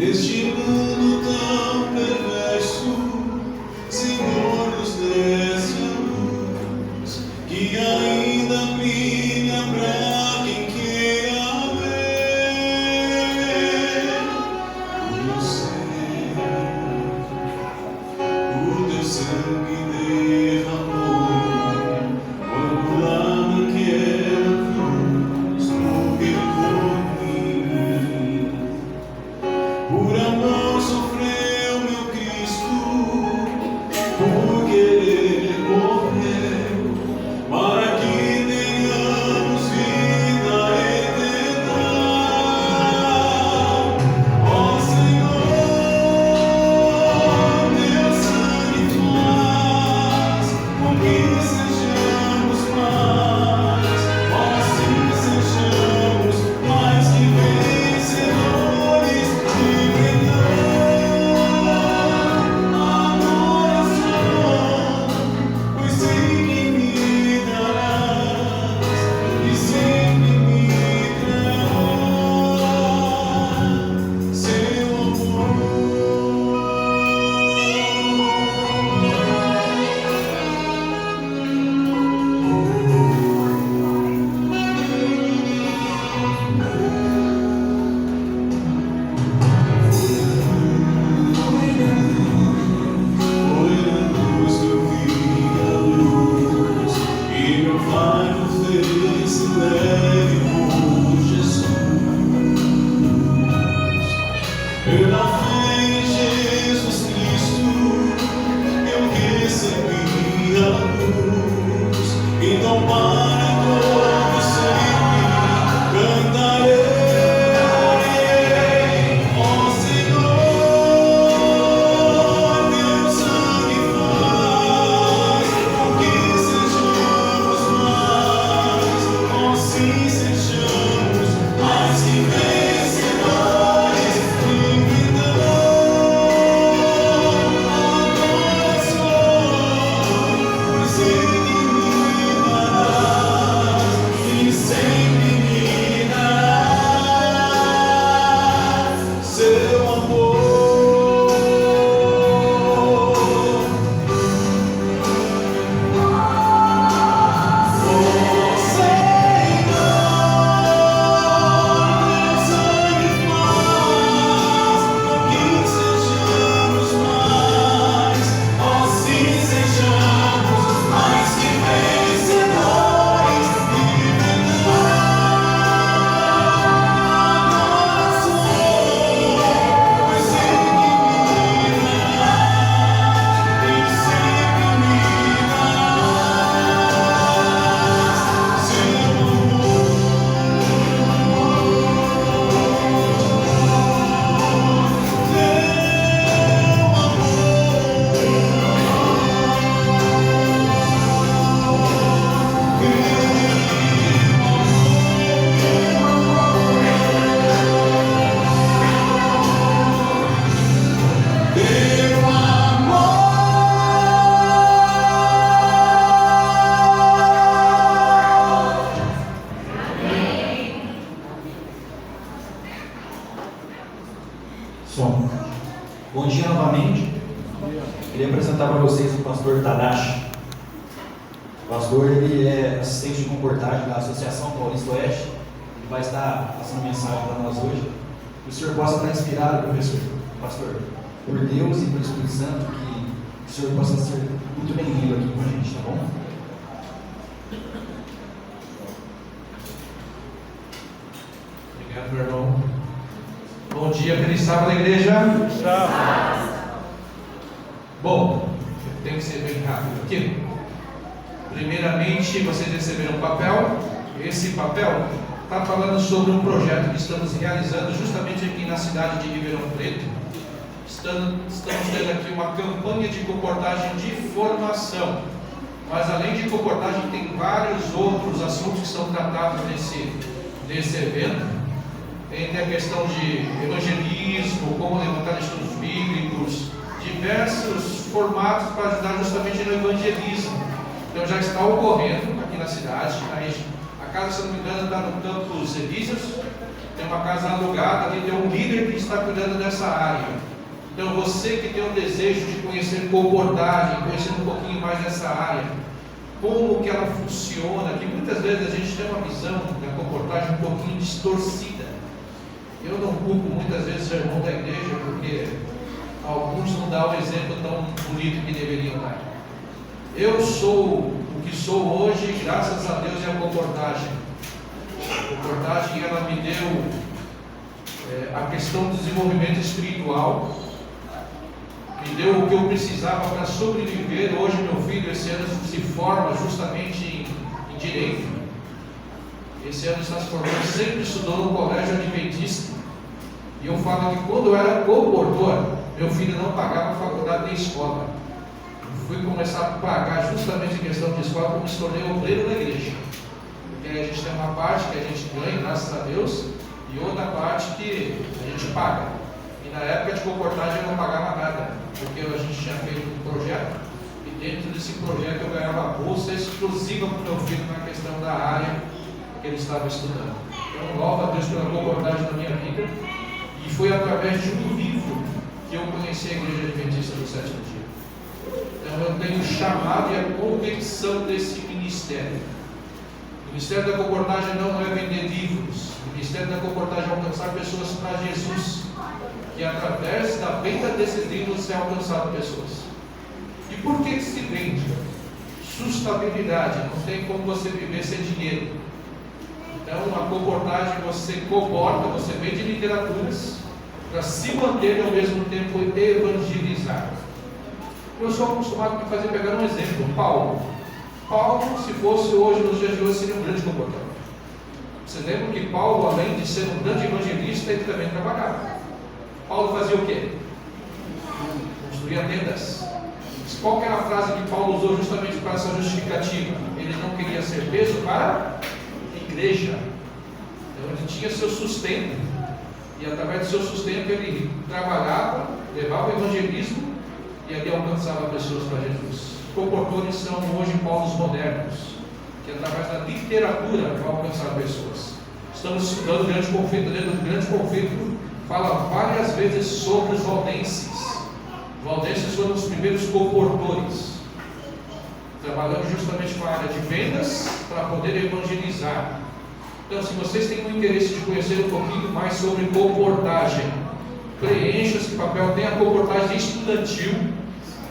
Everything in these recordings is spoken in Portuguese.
Neste mundo tão perverso, Senhor, nos desse a luz que ainda brilha pra quem queira ver o teu sangue derramou quando lá naquela cruz morreu por mim. Por amor sofreu meu Cristo, por querer morreu, para que tenhamos vida eterna. Ó Senhor, teu sangue faz com que sejamos mais, ó sim sejamos mais que vencedores. Pois sei que me darás e sempre me trarás seu amor. Foi na cruz que eu vi a luz e meu fardo fez-se leve por Jesus. Pela fé em Jesus Cristo eu recebi a luz. Então para todo sempre cantarei. Ó Senhor, teu sangue faz com que sejamos mais, ó sim sejamos mais que vencedores. E me dão adoração, pois sei que me darás e sempre me darás seu amor. Ó Senhor, teu sangue faz com que sejamos mais, ó sim sejamos mais que vencedores. E me dá adoração, pois sei que me darás e sempre me darás seu amor. Teu amor. Som. Bom dia novamente. Queria apresentar para vocês o pastor Tadashi. O pastor, ele é assistente de comportagem da Associação Paulista Oeste. Ele vai estar passando mensagem para nós hoje. Que o senhor possa estar inspirado, professor, pastor, por Deus e pelo Espírito Santo, que o senhor possa ser muito bem-vindo aqui com a gente, tá bom? Obrigado, meu irmão. Bom dia, feliz sábado, igreja. Bom, tem que ser bem rápido aqui. Primeiramente, vocês receberam um papel. Esse papel está falando sobre um projeto que estamos realizando justamente aqui na cidade de Ribeirão Preto. Estamos tendo aqui uma campanha de comportagem de formação. Mas além de comportagem, tem vários outros assuntos que são tratados nesse evento. Tem a questão de evangelismo, como levantar estudos bíblicos, diversos formatos para ajudar justamente no evangelismo. Então já está ocorrendo aqui na cidade. A casa, se não me engano, está no Campos Elíseos. Tem uma casa alugada ali, tem um líder que está cuidando dessa área. Então você que tem o desejo de conhecer comportagem, conhecer um pouquinho mais dessa área, como que ela funciona, que muitas vezes a gente tem uma visão da comportagem um pouquinho distorcida. Eu não culpo muitas vezes o irmão da igreja, porque alguns não dão o exemplo tão bonito que deveriam dar. Eu sou o que sou hoje, graças a Deus e a comportagem. A comportagem, ela me deu a questão do desenvolvimento espiritual, me deu o que eu precisava para sobreviver. Hoje meu filho esse ano se forma justamente em Direito. Esse ano está se formando, sempre estudou no colégio adventista. E eu falo que quando eu era comportor, meu filho não pagava a faculdade nem escola. Eu fui começar a pagar justamente em questão de escola, porque me tornei obreiro da igreja. Porque a gente tem uma parte que a gente ganha, graças a Deus, e outra parte que a gente paga. E na época de comportagem eu não pagava nada, porque a gente tinha feito um projeto, e dentro desse projeto eu ganhava bolsa exclusiva para o meu filho na questão da área que ele estava estudando. Então, louvo a Deus pela comportagem da minha vida, e foi através de um livro que eu conheci a Igreja Adventista do Sétimo Dia. Então eu tenho chamado e a convicção desse ministério. O ministério da comportagem não é vender livros. O ministério da comportagem é alcançar pessoas para Jesus, que através da venda desses livros é alcançado pessoas. E por que se vende? Sustentabilidade. Não tem como você viver sem dinheiro. Então a comportagem, você comporta, você vende literaturas para se manter e ao mesmo tempo evangelizar. Eu sou acostumado a pegar um exemplo. Paulo, se fosse hoje, nos dias de hoje, seria um grande comportador. Você lembra que Paulo, além de ser um grande evangelista, ele também trabalhava. Paulo fazia o quê? Construía tendas. Qual era a frase que Paulo usou justamente para essa justificativa? Ele não queria ser peso para a igreja. Então ele tinha seu sustento, e através do seu sustento ele trabalhava, levava o evangelismo e ali alcançava pessoas para Jesus. Comportores são hoje Paulos modernos, que através da literatura vão alcançar pessoas. Estamos estudando o grande conflito. Dentro do grande conflito fala várias vezes sobre os valdenses. Os valdenses foram os primeiros comportores, trabalhando justamente com a área de vendas para poder evangelizar. Então, se vocês têm o interesse de conhecer um pouquinho mais sobre comportagem, preencha esse papel. Tem a comportagem estudantil,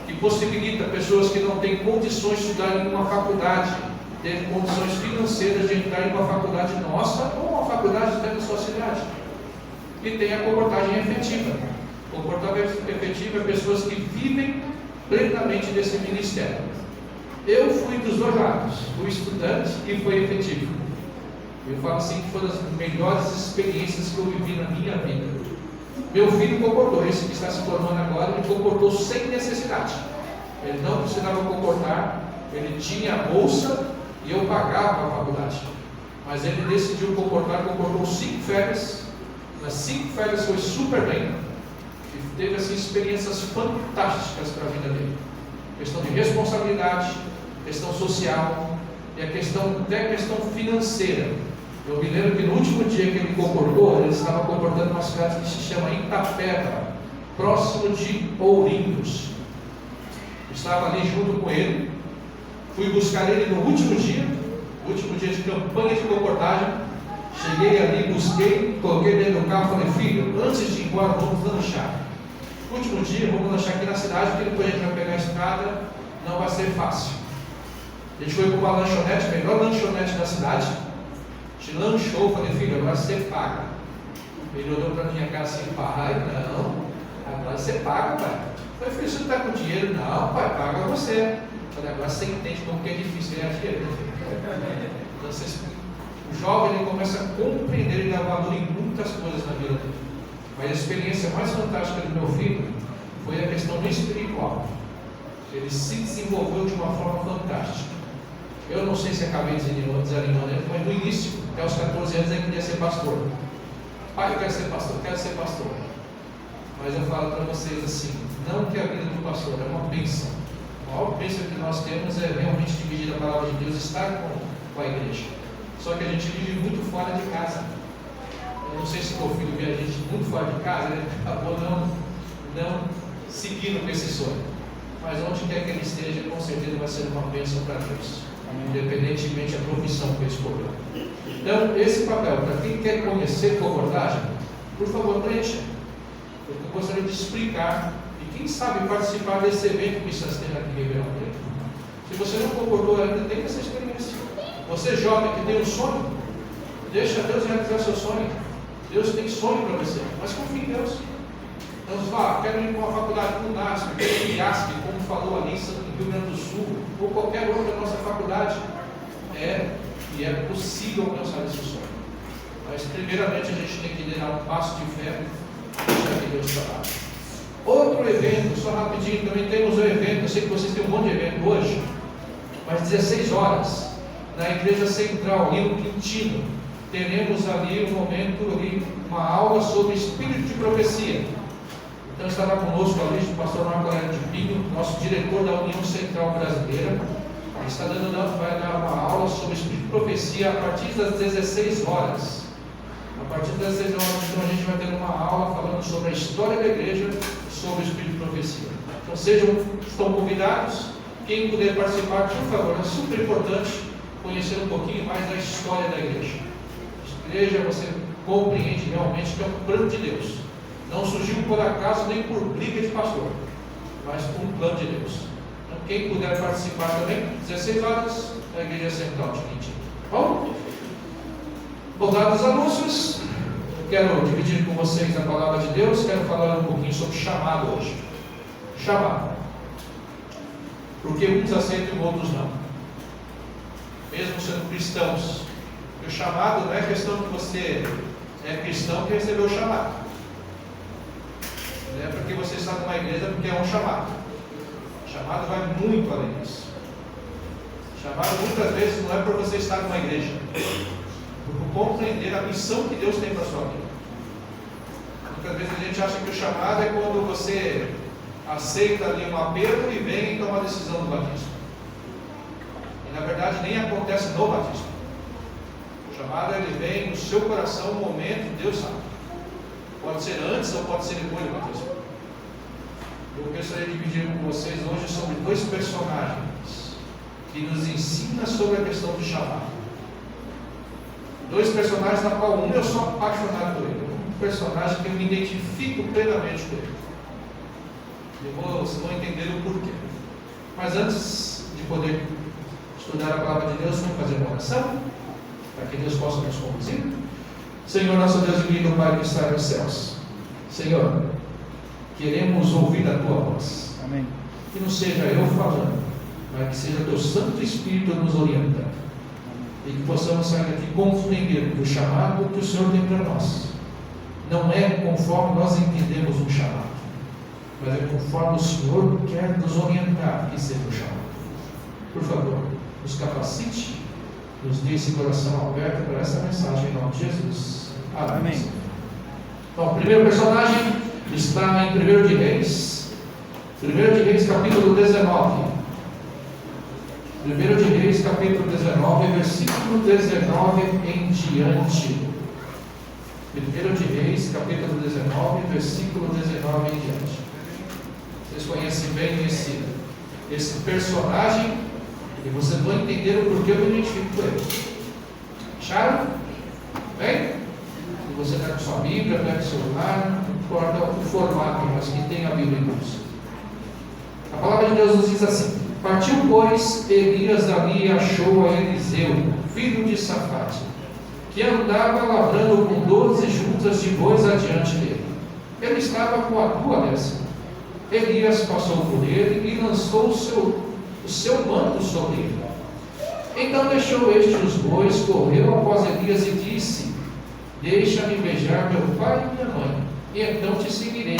que possibilita pessoas que não têm condições de estudar em uma faculdade, ter condições financeiras de entrar em uma faculdade nossa ou uma faculdade até da sua cidade. E tem a comportagem efetiva. Comportagem efetiva é pessoas que vivem plenamente desse ministério. Eu fui dos dois lados, fui estudante e fui efetivo. Eu falo assim que foram as melhores experiências que eu vivi na minha vida. Meu filho comportou, esse que está se formando agora, ele comportou sem necessidade. Ele não precisava comportar, ele tinha a bolsa e eu pagava a faculdade. Mas ele decidiu comportar, comportou 5 férias. Nas 5 férias foi super bem. E teve assim, experiências fantásticas para a vida dele. Questão de responsabilidade, questão social e até a questão financeira. Eu me lembro que no último dia que ele comportou, ele estava comportando uma cidade que se chama Itapeva, próximo de Ourinhos. Eu estava ali junto com ele, fui buscar ele no último dia de campanha de comportagem. Cheguei ali, busquei, coloquei dentro do carro e falei: filho, antes de ir embora, vamos lanchar. No último dia, vamos lanchar aqui na cidade, porque depois a gente vai pegar a estrada, não vai ser fácil. A gente foi para uma lanchonete, a melhor lanchonete da cidade. A gente lanchou, falei: filho, agora você paga. Ele olhou para minha cara assim: pai, não, agora você paga, pai. Eu falei: filho, você não está com dinheiro? Não, pai, paga você. Eu falei: agora você entende como que é difícil ganhar dinheiro. Então, o jovem ele começa a compreender e dar valor em muitas coisas na vida dele. Mas a experiência mais fantástica do meu filho foi a questão do espiritual. Ele se desenvolveu de uma forma fantástica. Eu não sei se acabei desanimando ele, mas no início, até os 14 anos, ele queria ser pastor. Pai, eu quero ser pastor, eu quero ser pastor. Mas eu falo para vocês assim: não que a vida do pastor é uma bênção. A maior bênção que nós temos é realmente dividir a palavra de Deus, estar com a igreja. Só que a gente vive muito fora de casa. Eu não sei se teu filho vê a gente muito fora de casa, ele acabou não seguindo com esse sonho. Mas onde quer que ele esteja, com certeza vai ser uma bênção para Deus, independentemente da profissão que ele escolheu. Então, esse papel, para quem quer conhecer concordagem, por favor, preencha. Eu gostaria de explicar, e quem sabe participar desse evento que estamos tendo aqui em Ribeirão Preto. Se você não concordou ainda, tem essa experiência. Você jovem que tem um sonho, deixa Deus realizar seu sonho. Deus tem sonho para você, mas confie em Deus. Então, você fala, quero ir para uma faculdade com o NASP, quero ir para IASP, como falou ali em Rio Grande do Sul, ou qualquer outra nossa faculdade. E é possível alcançar esse sonho. Mas, primeiramente, a gente tem que dar um passo de fé e deixar que Deus trabalhe. Outro evento, só rapidinho, também temos um evento, eu sei que vocês têm um monte de evento hoje, mas 16 horas, na Igreja Central, ali no Quintino, teremos ali um momento, ali, uma aula sobre espírito de profecia. Então estará conosco ali o pastor Marco Aurélio de Pinho, nosso diretor da União Central Brasileira. Vai dar uma aula sobre espírito de profecia a partir das 16 horas. A partir das 16 horas, então, a gente vai ter uma aula falando sobre a história da igreja, sobre o espírito de profecia. Então estão convidados. Quem puder participar, por favor, é super importante conhecer um pouquinho mais da história da igreja. A igreja, você compreende realmente que é um plano de Deus. Não surgiu por acaso nem por briga de pastor, mas por um plano de Deus. Então, quem puder participar também, 16 horas, na Igreja Central de Quintino. Bom, dados os anúncios, eu quero dividir com vocês a palavra de Deus, quero falar um pouquinho sobre chamado hoje. Chamado. Porque uns aceitam e outros não. Mesmo sendo cristãos. E o chamado não é questão que você é cristão que recebeu o chamado. Não é porque você está numa igreja, porque é um chamado. O chamado vai muito além disso. O chamado muitas vezes não é por você estar numa igreja, por compreender a missão que Deus tem para a sua vida. Muitas vezes a gente acha que o chamado é quando você aceita ali um apelo e vem e toma a decisão do batismo. E na verdade nem acontece no batismo. O chamado ele vem no seu coração, no momento, Deus sabe. Pode ser antes ou pode ser depois do batismo. Eu gostaria de dividir com vocês hoje sobre dois personagens que nos ensinam sobre a questão do chamado. Dois personagens na qual um eu sou apaixonado por ele. Um personagem que eu me identifico plenamente com ele. Vocês vão entender o porquê. Mas antes de poder estudar a palavra de Deus, vamos fazer uma oração para que Deus possa nos conduzir. Senhor, nosso Deus e querido Pai que está nos céus, Senhor, queremos ouvir a Tua voz. Amém. Que não seja eu falando, mas que seja Teu Santo Espírito nos orientando. E que possamos sair daqui compreender que o chamado que o Senhor tem para nós não é conforme nós entendemos um chamado, mas é conforme o Senhor quer nos orientar que seja o chamado. Por favor, nos capacite, nos dê esse coração aberto para essa mensagem em nome de Jesus. Amém. Então, o primeiro personagem está em 1 de Reis. 1 de Reis, capítulo 19. 1 de Reis, capítulo 19, versículo 19 em diante. 1 de Reis, capítulo 19, versículo 19 em diante. Vocês conhecem bem esse personagem e vocês vão entender o porquê eu me identifico com ele. Acharam? Bem? Se você está com sua Bíblia, pega o celular, não importa o formato, mas que tem a Bíblia em mãos. A palavra de Deus nos diz assim: partiu, pois, Elias dali e achou a Eliseu, filho de Safate, que andava lavrando com 12 juntas de bois adiante dele. Ele estava com a tua décima. Elias passou por ele e lançou o seu manto sobre ele. Então deixou este os bois, correu após Elias e disse: deixa-me beijar meu pai e minha mãe, e então te seguirei.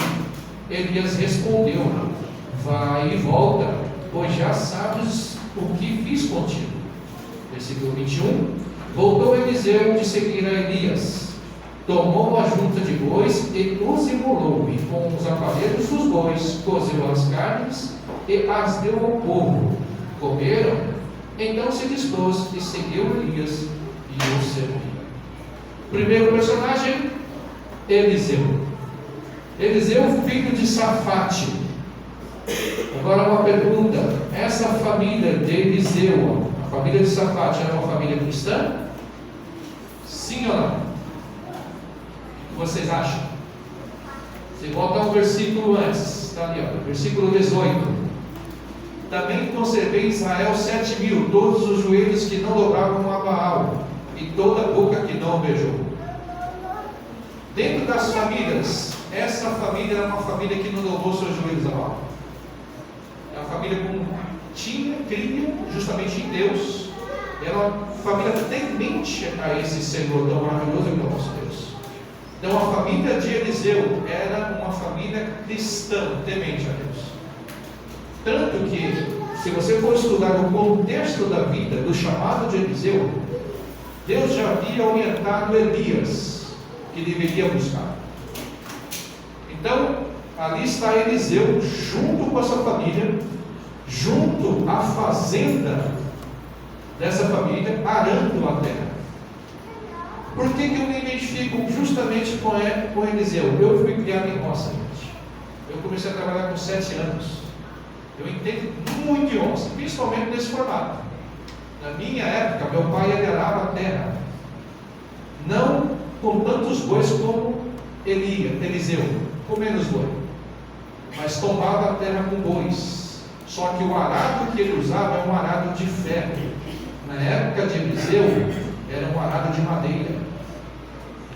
Elias respondeu: vai e volta, pois já sabes o que fiz contigo. Versículo 21. Voltou Eliseu de seguir a Elias, tomou a junta de bois e os imolou, e com os aparelhos dos bois cozeu as carnes e as deu ao povo. Comeram, então se dispôs e seguiu Elias e o servia. Primeiro personagem, Eliseu. Eliseu, filho de Safate. Agora uma pergunta: essa família de Eliseu, a família de Safate, era uma família cristã? Sim ou não? O que vocês acham? Você volta ao versículo antes, está ali, ó, versículo 18. Também conservei em Israel 7.000, todos os joelhos que não dobravam a Baal, e toda a boca que não beijou. Dentro das famílias, essa família era uma família que não dobrou seus joelhos a Baal. É uma família que cria justamente em Deus. Era uma família temente a esse Senhor tão maravilhoso que é o nosso Deus. Então a família de Eliseu era uma família cristã, temente a Deus. Tanto que, se você for estudar o contexto da vida, do chamado de Eliseu, Deus já havia orientado Elias que deveria buscar. Então, ali está Eliseu, junto com a sua família, junto à fazenda dessa família, arando a terra. Por que eu me identifico justamente com Eliseu? Eu fui criado em roça, gente. Eu comecei a trabalhar com 7 anos. Eu entendo muito de roça, principalmente nesse formato. Na minha época, meu pai arava a terra, não com tantos bois como Eliseu, com menos boi, mas tombava a terra com bois. Só que o arado que ele usava era um arado de ferro. Na época de Eliseu, era um arado de madeira.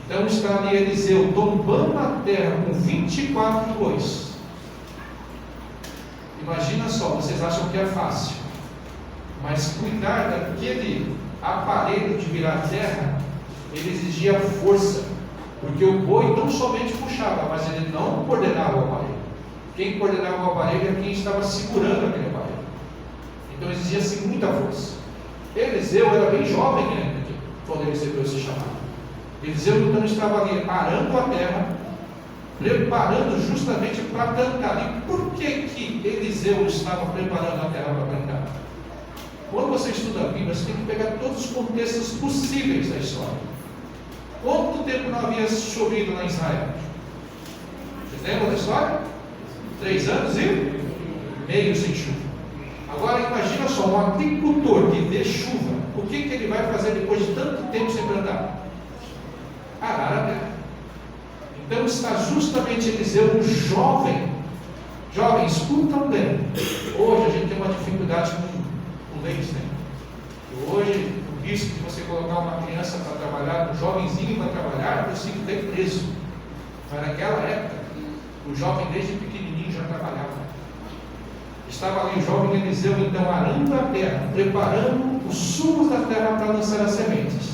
Então está ali Eliseu tombando a terra com 24 bois. Imagina só, vocês acham que é fácil, mas cuidar daquele aparelho de virar terra, ele exigia força, porque o boi não somente puxava, mas ele não coordenava o aparelho. Quem coordenava o aparelho é quem estava segurando aquele aparelho. Então exigia-se muita força. Eliseu era bem jovem ainda quando ele recebeu esse chamado. Eliseu então estava ali arando a terra, preparando justamente para plantar. E por que Eliseu estava preparando a terra para plantar? Quando você estuda a Bíblia, você tem que pegar todos os contextos possíveis da história. Quanto tempo não havia chovido lá em Israel? Vocês lembram da história? 3 anos e meio sem chuva. Agora imagina só, um agricultor que vê chuva, o que ele vai fazer depois de tanto tempo sem plantar? Arar a terra. Então está justamente Eliseu, um jovem. Jovem, escutam bem. Hoje a gente tem uma dificuldade com leis, né? Hoje o risco de você colocar uma criança para trabalhar, um jovenzinho para trabalhar, você fica bem preso. Mas naquela época, o jovem desde pequenininho já trabalhava. Estava ali o jovem Eliseu então arando a terra, preparando os sumos da terra para lançar as sementes.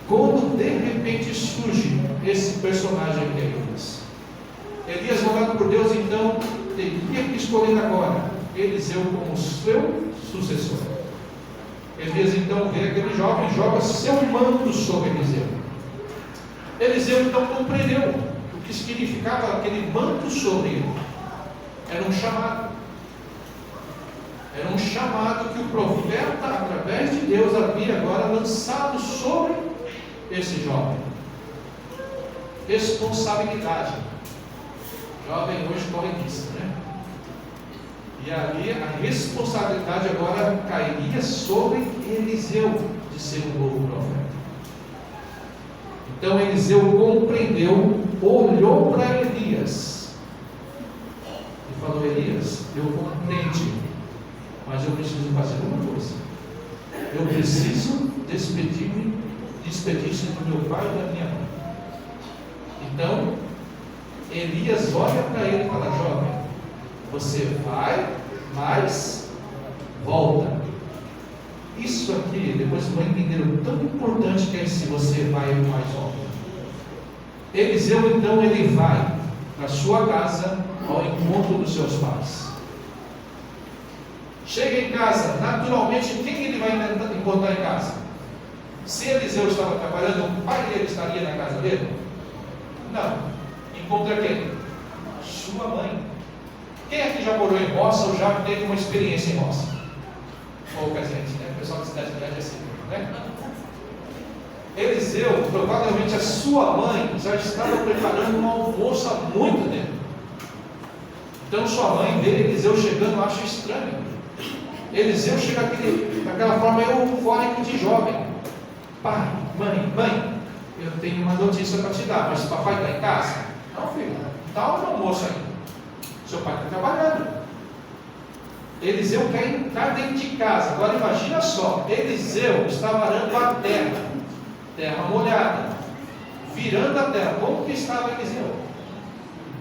Quando de repente surge esse personagem que é Elias. Elias, mandado por Deus, então teria que escolher agora Eliseu como seu sucessor. Elias então vê aquele jovem e joga seu manto sobre Eliseu. Eliseu então compreendeu o que significava aquele manto sobre ele. Era um chamado. Era um chamado que o profeta, através de Deus, havia agora lançado sobre esse jovem. Responsabilidade. Jovem hoje correntista, né? E ali a responsabilidade agora cairia sobre Eliseu de ser um novo profeta. Então Eliseu compreendeu, olhou para Elias e falou: Elias, eu compreendi, mas eu preciso fazer uma coisa. Eu preciso despedir-se do meu pai e da minha mãe. Então Elias olha para ele e fala: jovem, você vai, mas volta. Isso aqui, depois você vai entender o tão importante que é esse você vai, mas volta. Eliseu então ele vai para sua casa ao encontro dos seus pais. Chega em casa, naturalmente, quem ele vai encontrar em casa? Se Eliseu estava trabalhando, o pai dele estaria na casa dele? Não. Encontra quem? Sua mãe. Quem aqui já morou em roça ou já teve uma experiência em roça? Pouca gente, né? O pessoal da cidade grande é assim, né? Eliseu, provavelmente a sua mãe, já estava preparando um almoço há muito tempo. Então sua mãe vê Eliseu chegando, acha estranho. Eliseu chega daquela forma eufórica de jovem. Pai, mãe, eu tenho uma notícia para te dar, mas papai está em casa? Não, filho, dá um almoço aí. Seu pai está trabalhando. Eliseu quer entrar dentro de casa. Agora imagina só, Eliseu estava arando a terra molhada, virando a terra. Como que estava Eliseu?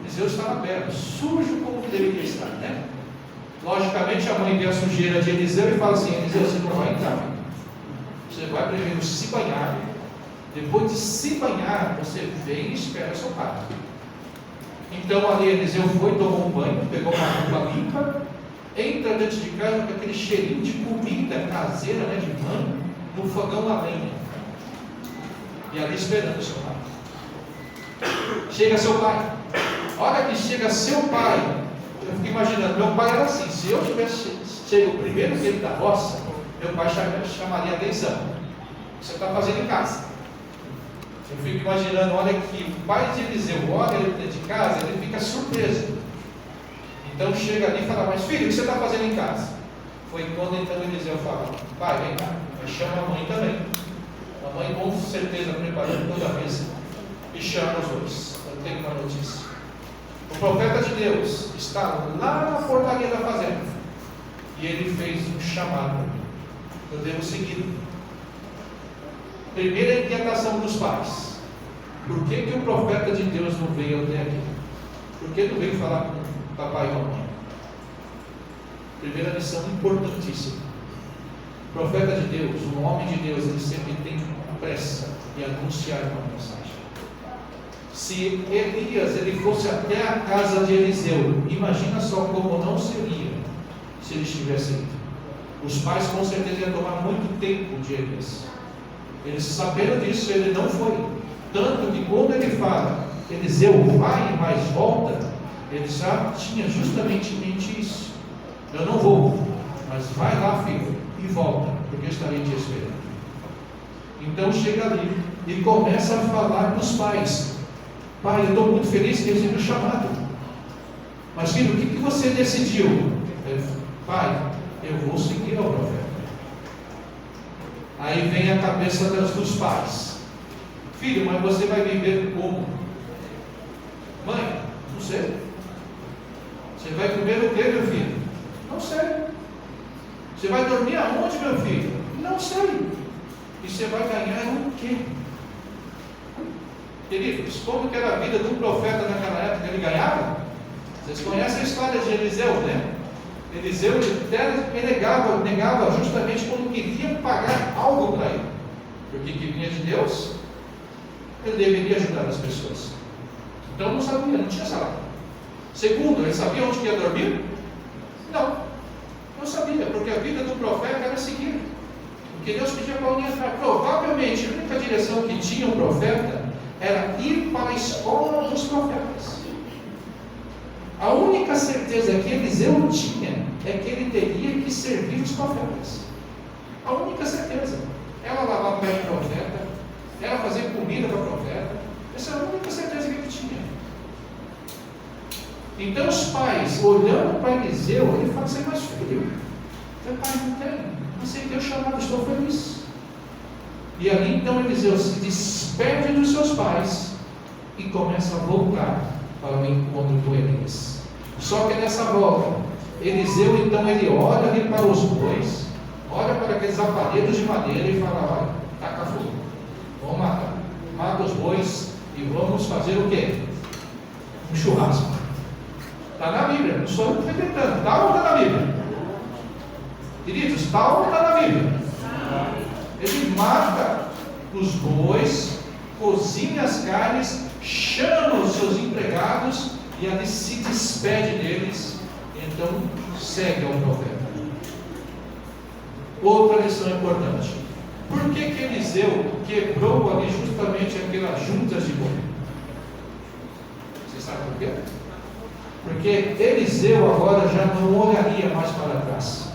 Eliseu estava aberto, sujo como deveria estar, né? Logicamente a mãe vê a sujeira de Eliseu e fala assim: Eliseu, você não vai entrar. Você vai primeiro se banhar. Depois de se banhar, você vem e espera seu pai. Então ali Eliseu foi, tomou um banho, pegou uma roupa limpa, entra dentro de casa com aquele cheirinho de comida caseira, né, de mãe, no fogão a lenha. E ali esperando seu pai. Chega seu pai. Hora que chega seu pai, eu fico imaginando, meu pai era assim: se eu tivesse chego primeiro que ele da roça, meu pai chamaria atenção. O que você está fazendo em casa? Eu fico imaginando, olha que o pai de Eliseu olha ele dentro de casa, ele fica surpreso. Então chega ali e fala: mas filho, o que você está fazendo em casa? Foi quando então Eliseu fala: pai, vem cá. Mas chama a mãe também. A mãe com certeza preparando toda a mesa. E chama os dois. Eu tenho uma notícia. O profeta de Deus está lá na portaria da fazenda. E ele fez um chamado. Eu devo seguir. Primeira inquietação dos pais: por que o profeta de Deus não veio até aqui? Por que não veio falar com o papai e a mamãe? Primeira lição importantíssima. O profeta de Deus, um homem de Deus, ele sempre tem pressa de anunciar uma mensagem. Se Elias ele fosse até a casa de Eliseu, imagina só como não seria se ele estivesse ido. Os pais com certeza iam tomar muito tempo de Elias. Eles sabendo disso, ele não foi. Tanto que quando ele fala: Eliseu vai, mas volta, ele já tinha justamente em mente isso. Eu não vou, mas vai lá, filho, e volta, porque eu estarei te esperando. Então chega ali e começa a falar para os pais: pai, eu estou muito feliz que recebi o chamado. Mas filho, o que você decidiu? Pai, eu vou seguir ao profeta. Aí vem a cabeça dos pais: filho, mas você vai viver como? Mãe, não sei. Você vai comer o que, meu filho? Não sei. Você vai dormir aonde, meu filho? Não sei. E você vai ganhar o quê? Queridos, como que era a vida de um profeta naquela época? Ele ganhava? Vocês conhecem a história de Eliseu, né? Eliseu negava justamente quando queria pagar algo para ele. Porque que vinha de Deus, ele deveria ajudar as pessoas. Então não sabia, não tinha salário. Segundo, ele sabia onde ia dormir? Não sabia, porque a vida do profeta era seguir. O que Deus pedia para alguém entrar. Provavelmente a única direção que tinha o profeta era ir para a escola dos profetas. A única certeza que Eliseu tinha é que ele teria que servir os profetas. A única certeza. Ela lavar o pé do profeta, ela fazer comida para o profeta. Essa era a única certeza que ele tinha. Então os pais, olhando para Eliseu, ele fala assim: mas filho, meu pai não tem, aceitei o chamado, estou feliz. E ali então Eliseu se despede dos seus pais e começa a voltar para o encontro com Elias. Só que nessa volta, Eliseu então ele olha ali para os bois, olha para aqueles aparelhos de madeira e fala: olha, taca fogo, vamos matar, mata os bois e vamos fazer o quê? Um churrasco. Está na Bíblia, não sou eu que estou inventando, está ou não está na Bíblia? Queridos, está ou não está na Bíblia? Ele mata os bois, cozinha as carnes, chama os seus empregados e ali se despede deles. Então segue ao profeta. Outra lição importante: por que Eliseu quebrou ali justamente aquelas juntas de boi? Você sabe por quê? Porque Eliseu agora já não olharia mais para trás.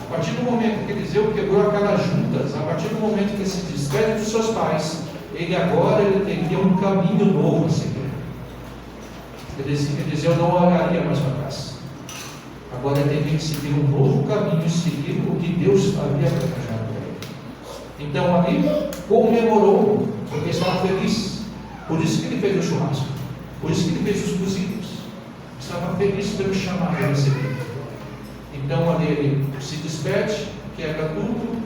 A partir do momento que Eliseu quebrou aquelas juntas, a partir do momento que ele se despede dos seus pais, ele teria um caminho novo a seguir. Eliseu não olharia mais para trás. Agora ele teria que seguir um novo caminho e seguir o que Deus havia planejado para ele. Então ali comemorou, porque estava feliz. Por isso que ele fez o churrasco. Por isso que ele fez os cozidos. Estava feliz pelo chamado recebido. Então ali ele se despede, quebra tudo,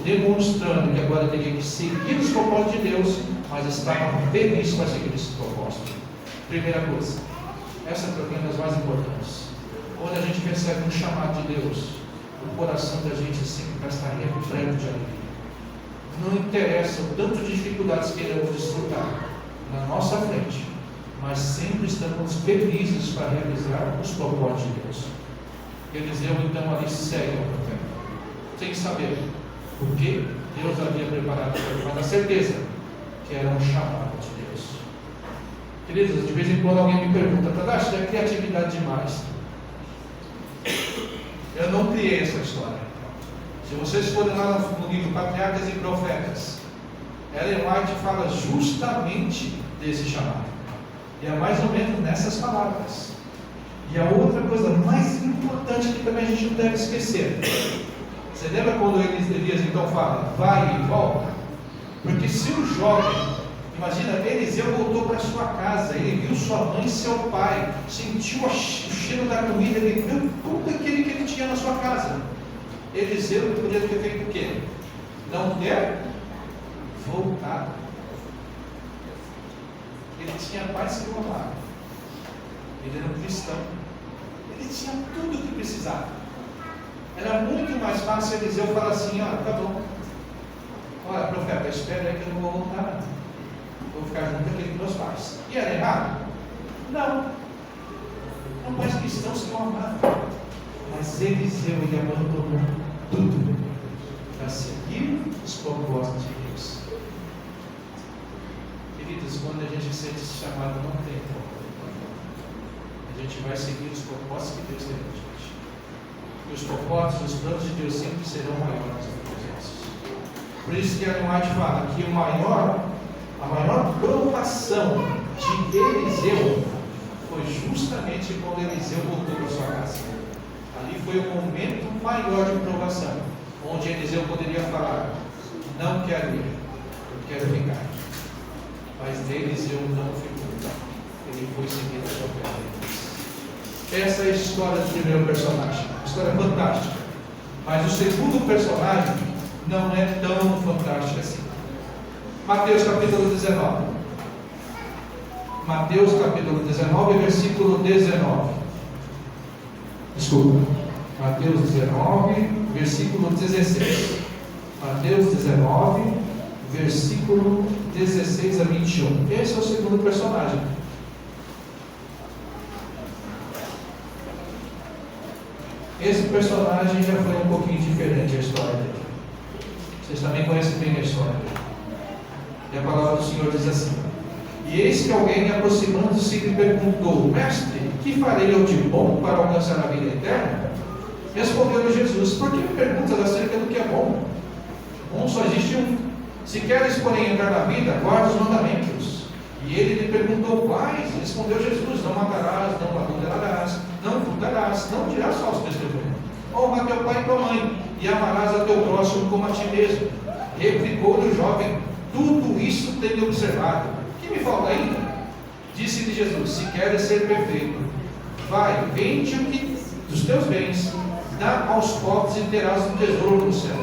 demonstrando que agora teria que seguir os propósitos de Deus, mas estava feliz para seguir esse propósito. Primeira coisa, essa para mim é das mais importantes. Quando a gente recebe um chamado de Deus, o coração da gente sempre vai estar repleto de alegria. Não interessa o tanto de dificuldades que iremos desfrutar na nossa frente, mas sempre estamos felizes para realizar os propósitos de Deus. Eliseu então ali segue o profeta, sem saber o que Deus havia preparado para ele, mas a certeza que era um chamado de Deus. Queridos, de vez em quando alguém me pergunta, Tadashi, é criatividade demais. Eu não criei essa história. Se vocês forem lá no livro Patriarcas e Profetas, Ellen White fala justamente desse chamado. E é mais ou menos nessas palavras. E a outra coisa mais importante que também a gente não deve esquecer. Você lembra quando Elias então fala, vai e volta? Porque se o jovem, imagina, Eliseu voltou para sua casa, ele viu sua mãe e seu pai, sentiu o cheiro da comida, ele viu tudo aquilo que ele tinha na sua casa. Eliseu poderia ter feito o quê? Não ter voltado. Ele tinha paz que amava. Ele era um cristão. Ele tinha tudo o que precisava. Era muito mais fácil Eliseu falar assim, tá bom. Olha, profeta, espera aí que eu não vou voltar. Vou ficar junto aqui com meus pais. E era errado? Não. Eram pais cristãos que o amavam. Mas Eliseu, ele abandonou tudo para seguir os propósitos de Deus. Queridos, quando a gente sente esse chamado, não tem como. A gente vai seguir os propósitos que Deus tem para a gente. E os propósitos, os planos de Deus sempre serão maiores do que os nossos. Por isso que a Ellen White fala que a maior provação de Eliseu foi justamente quando Eliseu voltou para sua casa. Ali foi o momento maior de provação, onde Eliseu poderia falar, não quero ir, eu quero ficar. Mas Eliseu não ficou, ele foi seguir a sua vida. Essa é a história do primeiro personagem, uma história fantástica. Mas o segundo personagem não é tão fantástico assim. Mateus capítulo 19. Mateus capítulo 19, versículo 19. Desculpa. Mateus 19, versículo 16. Mateus 19, versículo 16 a 21. Esse é o segundo personagem. Esse personagem já foi um pouquinho diferente a história dele. Vocês também conhecem bem a história dele. E a palavra do Senhor diz assim: E eis que alguém, aproximando-se, lhe perguntou, Mestre, que farei eu de bom para alcançar a vida eterna? Respondeu-lhe Jesus, por que me perguntas acerca do que é bom? Bom só existe um. Se queres, porém, entrar na vida, guarda os mandamentos. E ele lhe perguntou, quais? Respondeu Jesus, não matarás, não adulterarás, não furtarás, não dirás falso testemunho. Honra teu pai e tua mãe, e amarás a teu próximo como a ti mesmo. Replicou-lhe o jovem, tudo isso tenho observado. O que me falta ainda? Disse-lhe Jesus, se queres ser perfeito, vai, vende o que dos teus bens, dá aos pobres e terás um tesouro no céu.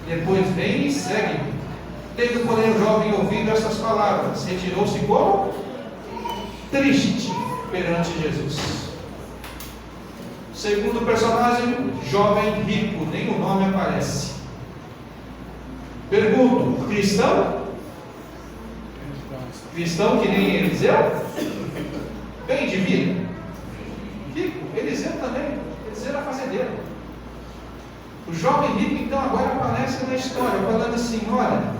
Depois vem e segue-me. Tendo, porém, o jovem ouvido essas palavras, retirou-se como? Triste perante Jesus. Segundo personagem, jovem rico, nem o nome aparece. Pergunto, cristão? Cristão que nem Eliseu? Bem de vida? Rico, Eliseu também. Eliseu era fazendeiro. O jovem rico, então, agora aparece na história, falando assim, olha,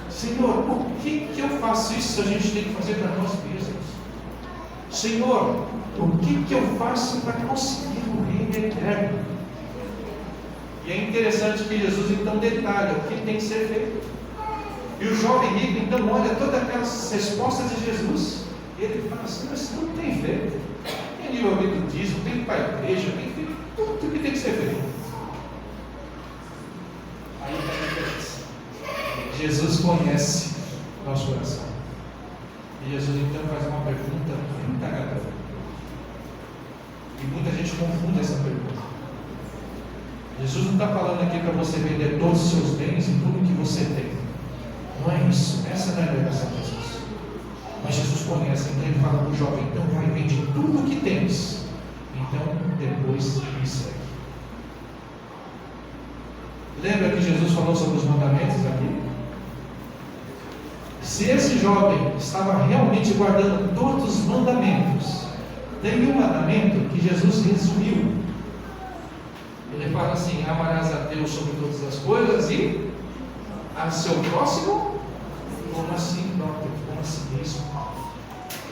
Senhor, por que eu faço isso? A gente tem que fazer para nós mesmos. Senhor, o que eu faço para conseguir o reino eterno? E é interessante que Jesus então detalha o que tem que ser feito. E o jovem rico então olha todas aquelas respostas de Jesus. E ele fala assim: mas não tem feito. Tem envolvido dízimo, tem que ir para a igreja, tem que feito tudo o que tem que ser feito. Aí está a diferença. Jesus conhece nosso coração. E Jesus então faz uma pergunta muito agradável. E muita gente confunde essa pergunta. Jesus não está falando aqui para você vender todos os seus bens e tudo que você tem. Não é isso. Essa não é a pregação de Jesus. Mas Jesus conhece, então ele fala para o jovem: então vai, vende tudo o que tens. Então depois me segue. Lembra que Jesus falou sobre os mandamentos aqui? Se esse jovem estava realmente guardando todos os mandamentos, tem um mandamento que Jesus resumiu. Ele fala assim: amarás a Deus sobre todas as coisas e a seu próximo como a si próprio, como a si mesmo.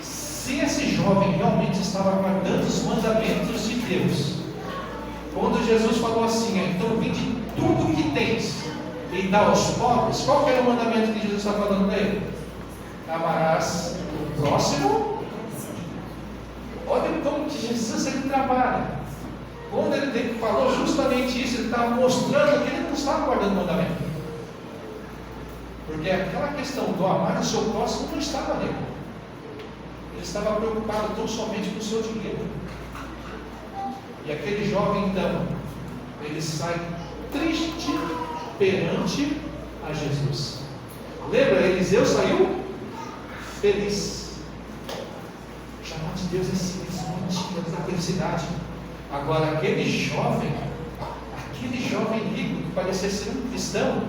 Se esse jovem realmente estava guardando os mandamentos de Deus, quando Jesus falou assim: então vende tudo que tens e dá aos pobres, qual que era o mandamento que Jesus está falando para ele? Amarás o próximo. Olha como que Jesus ele trabalha. Quando ele falou justamente isso, ele estava mostrando que ele não estava guardando o mandamento. Porque aquela questão do amar o seu próximo não estava nele. Ele estava preocupado tão somente com o seu dinheiro. E aquele jovem então, ele sai triste perante a Jesus. Lembra, Eliseu saiu feliz. O chamado de Deus é esse motivo da felicidade. Agora aquele jovem rico que parecia ser um cristão,